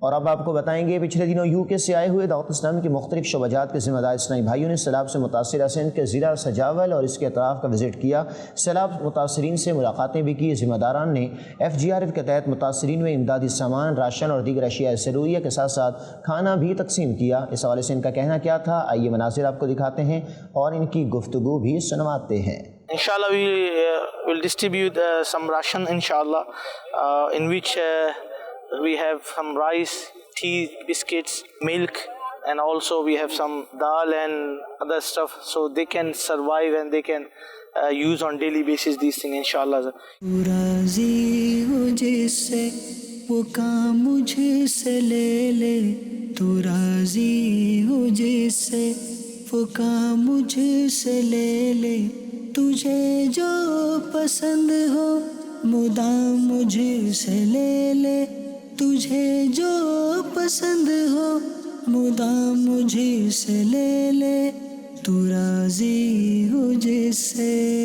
اور اب آپ کو بتائیں گے پچھلے دنوں یو کے سے آئے ہوئے دعوت اسلامی کے مختلف شعبجات کے ذمہ دار اسلامی بھائیوں نے سیلاب سے متاثرہ سندھ کے ضلع سجاول اور اس کے اطراف کا وزٹ کیا۔ سیلاب متاثرین سے ملاقاتیں بھی کی۔ ذمہ داران نے FGRF کے تحت متاثرین میں امدادی سامان، راشن اور دیگر اشیاء ضروریہ کے ساتھ ساتھ کھانا بھی تقسیم کیا۔ اس حوالے سے ان کا کہنا کیا تھا، آئیے مناظر آپ کو دکھاتے ہیں اور ان کی گفتگو بھی سنواتے ہیں۔ Inshallah, we will distribute some ration, inshallah, in which we have some rice, tea, biscuits, milk, and also we have some dal and other stuff, so they can survive and they can use on daily basis these things, inshallah. تو راضی ہو جس سے وہ کام مجھ سے لے لے، تو راضی ہو جس سے وہ کام مجھ سے لے لے، تجھے جو پسند ہو مدام مجھ سے لے لے، تجھے جو پسند ہو مدام مجھ سے لے لے، تو راضی ہو جس سے